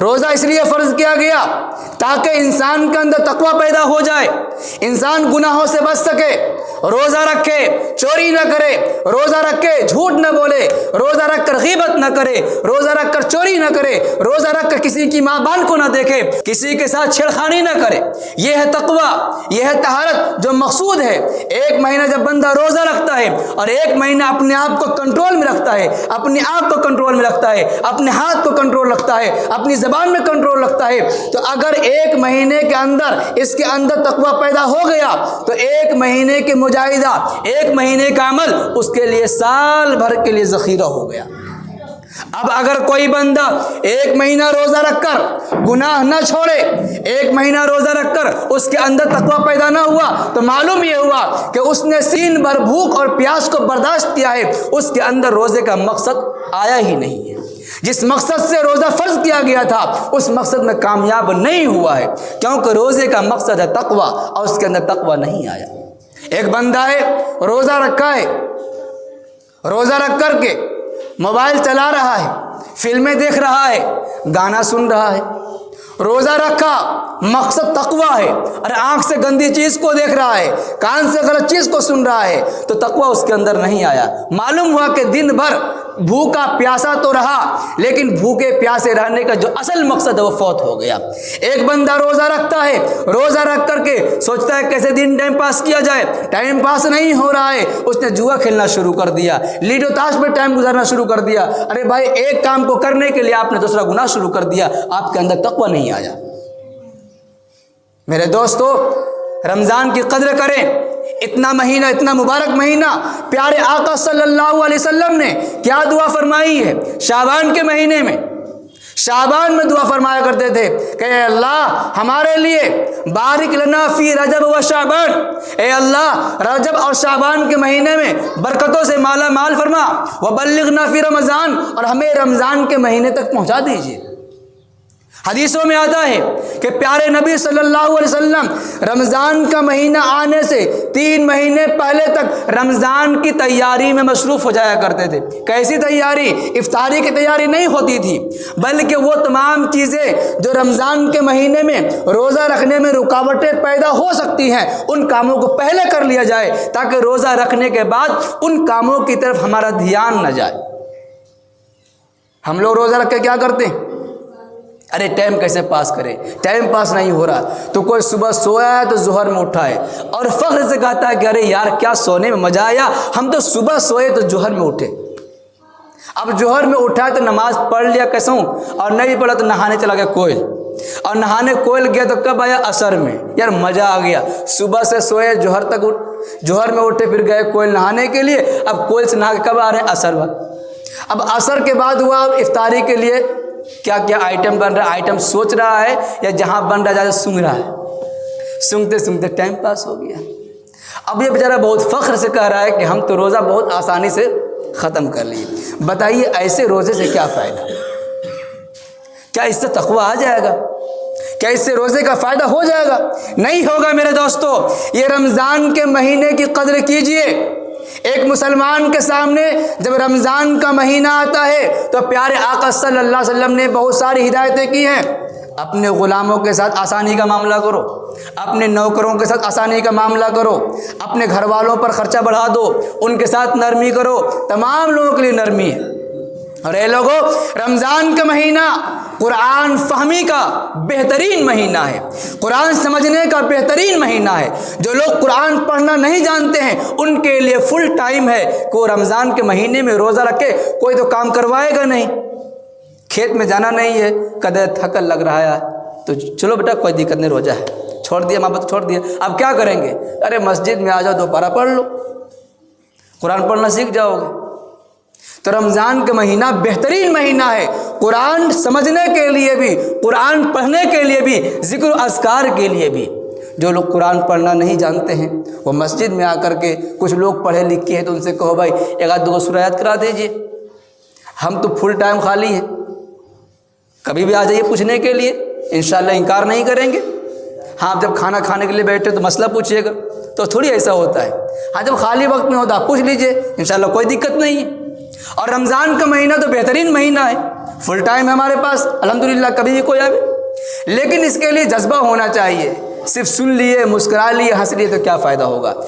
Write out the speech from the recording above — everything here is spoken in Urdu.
روزہ اس لیے فرض کیا گیا تاکہ انسان کے اندر تقوی پیدا ہو جائے، انسان گناہوں سے بچ سکے، روزہ رکھے چوری نہ کرے، روزہ رکھ کے جھوٹ نہ بولے، روزہ رکھ کر غیبت نہ کرے، روزہ رکھ کر چوری نہ کرے، روزہ رکھ کر کسی کی ماں بہن کو نہ دیکھے، کسی کے ساتھ چھیڑخانی نہ کرے۔ یہ ہے تقوی، یہ ہے طہارت جو مقصود ہے۔ ایک مہینہ جب بندہ روزہ رکھتا ہے اور ایک مہینہ اپنے آپ کو کنٹرول میں رکھتا ہے، اپنے آپ کو کنٹرول میں رکھتا ہے، اپنے ہاتھ کو کنٹرول رکھتا ہے، اپنی زبان میں کنٹرول رکھتا ہے، تو اگر ایک مہینے کے اندر اس کے اندر تقوی پیدا ہو گیا تو ایک مہینے کے مجاہدہ، ایک مہینے کا عمل اس کے لیے سال بھر کے لیے ذخیرہ ہو گیا۔ اب اگر کوئی بندہ ایک مہینہ روزہ رکھ کر گناہ نہ چھوڑے، ایک مہینہ روزہ رکھ کر اس کے اندر تقوی پیدا نہ ہوا، تو معلوم یہ ہوا کہ اس نے سین بھر بھوک اور پیاس کو برداشت کیا ہے، اس کے اندر روزے کا مقصد آیا ہی نہیں ہے۔ جس مقصد سے روزہ فرض کیا گیا تھا اس مقصد میں کامیاب نہیں ہوا ہے، کیونکہ روزے کا مقصد ہے تقوی اور اس کے اندر تقوی نہیں آیا۔ ایک بندہ ہے روزہ رکھا ہے، روزہ رکھ کر کے موبائل چلا رہا ہے، فلمیں دیکھ رہا ہے، گانا سن رہا ہے۔ روزہ رکھا مقصد تقوی ہے، اور آنکھ سے گندی چیز کو دیکھ رہا ہے، کان سے غلط چیز کو سن رہا ہے، تو تقوی اس کے اندر نہیں آیا۔ معلوم ہوا کہ دن بھر بھوکا پیاسا تو رہا، لیکن بھوکے پیاسے رہنے کا جو اصل مقصد ہے وہ فوت ہو گیا۔ ایک بندہ روزہ رکھتا ہے، روزہ رکھ کر کے سوچتا ہے کیسے دن ٹائم پاس کیا جائے، ٹائم پاس نہیں ہو رہا ہے، اس نے جوا کھیلنا شروع کر دیا، لیڈو تاش پہ ٹائم گزارنا شروع کر دیا۔ ارے بھائی، ایک کام کو کرنے کے لیے آپ نے دوسرا گناہ شروع کر دیا، آپ کے اندر تقوی نہیں آیا۔ میرے دوستو، رمضان کی قدر کریں۔ اتنا مہینہ، اتنا مبارک مہینہ، پیارے آقا صلی اللہ علیہ وسلم نے کیا دعا فرمائی ہے شعبان کے مہینے میں؟ شعبان میں دعا فرمایا کرتے تھے کہ اے اللہ ہمارے لیے بارک لنا فی رجب و شعبان، اے اللہ رجب اور شعبان کے مہینے میں برکتوں سے مالا مال فرما، وبلغنا فی رمضان، اور ہمیں رمضان کے مہینے تک پہنچا دیجیے۔ حدیثوں میں آتا ہے کہ پیارے نبی صلی اللہ علیہ وسلم رمضان کا مہینہ آنے سے 3 مہینے پہلے تک رمضان کی تیاری میں مصروف ہو جایا کرتے تھے۔ کیسی تیاری؟ افطاری کی تیاری نہیں ہوتی تھی، بلکہ وہ تمام چیزیں جو رمضان کے مہینے میں روزہ رکھنے میں رکاوٹیں پیدا ہو سکتی ہیں، ان کاموں کو پہلے کر لیا جائے تاکہ روزہ رکھنے کے بعد ان کاموں کی طرف ہمارا دھیان نہ جائے۔ ہم لوگ روزہ رکھ کے کیا کرتے ہیں؟ ارے ٹائم کیسے پاس کرے، ٹائم پاس نہیں ہو رہا، تو کوئی صبح سویا ہے تو ظہر میں اٹھا ہے اور فخر سے کہتا ہے کہ ارے یار کیا سونے میں مزہ آیا، ہم تو صبح سوئے تو ظہر میں اٹھے۔ اب ظہر میں اٹھا تو نماز پڑھ لیا کیسوں، اور نہیں پڑھا تو نہانے چلا گیا کوئل، اور نہانے کوئل گیا تو کب آیا؟ عصر میں۔ یار مزہ آ گیا، صبح سے سوئے ظہر تک، ظہر میں اٹھے پھر گئے کوئل نہانے کے لیے، اب کوئل سے نہا کے کب آ رہے ہیں؟ عصر وقت۔ اب عصر کے بعد ہوا اب افطاری کے لیے کیا کیا آئٹم بن رہا ہے، آئٹم سوچ رہا ہے یا جہاں بن رہا ہے جہاں سونگ رہا ہے، سونگتے سونگتے ٹائم پاس ہو گیا۔ اب یہ بیچارہ بہت فخر سے کہہ رہا ہے کہ ہم تو روزہ بہت آسانی سے ختم کر لیے۔ بتائیے ایسے روزے سے کیا فائدہ؟ کیا اس سے تقوی آ جائے گا؟ کیا اس سے روزے کا فائدہ ہو جائے گا؟ نہیں ہوگا میرے دوستو۔ یہ رمضان کے مہینے کی قدر کیجئے۔ ایک مسلمان کے سامنے جب رمضان کا مہینہ آتا ہے تو پیارے آقا صلی اللہ علیہ وسلم نے بہت ساری ہدایتیں کی ہیں۔ اپنے غلاموں کے ساتھ آسانی کا معاملہ کرو، اپنے نوکروں کے ساتھ آسانی کا معاملہ کرو، اپنے گھر والوں پر خرچہ بڑھا دو، ان کے ساتھ نرمی کرو، تمام لوگوں کے لیے نرمی ہے۔ اور اے لوگوں، رمضان کا مہینہ قرآن فہمی کا بہترین مہینہ ہے، قرآن سمجھنے کا بہترین مہینہ ہے۔ جو لوگ قرآن پڑھنا نہیں جانتے ہیں ان کے لیے فل ٹائم ہے کہ وہ رمضان کے مہینے میں روزہ رکھے۔ کوئی تو کام کروائے گا نہیں، کھیت میں جانا نہیں ہے، کدے تھکن لگ رہا ہے تو چلو بیٹا کوئی دقت نہیں، روزہ ہے، چھوڑ دیا، ماں باپ چھوڑ دیا، اب کیا کریں گے؟ ارے مسجد میں آ جاؤ، 2 پارہ پڑھ لو، قرآن پڑھنا سیکھ جاؤ گے۔ تو رمضان کا مہینہ بہترین مہینہ ہے، قرآن سمجھنے کے لیے بھی، قرآن پڑھنے کے لیے بھی، ذکر و اذکار کے لیے بھی۔ جو لوگ قرآن پڑھنا نہیں جانتے ہیں وہ مسجد میں آ کر کے، کچھ لوگ پڑھے لکھے ہیں تو ان سے کہو بھائی 1-2 سورہ یاد کرا دیجئے، ہم تو فل ٹائم خالی ہیں، کبھی بھی آ جائیے پوچھنے کے لیے، انشاءاللہ انکار نہیں کریں گے۔ ہاں جب کھانا کھانے کے لیے بیٹھے تو مسئلہ پوچھیے گا، تو تھوڑی ایسا ہوتا ہے۔ ہاں جب خالی وقت میں ہوتا پوچھ لیجئے، انشاءاللہ کوئی دقت نہیں ہے۔ اور رمضان کا مہینہ تو بہترین مہینہ ہے، فل ٹائم ہے ہمارے پاس الحمدللہ، کبھی بھی کوئی آئے، لیکن اس کے لیے جذبہ ہونا چاہیے۔ صرف سن لیے، مسکرا لیے، ہنس لیے تو کیا فائدہ ہوگا؟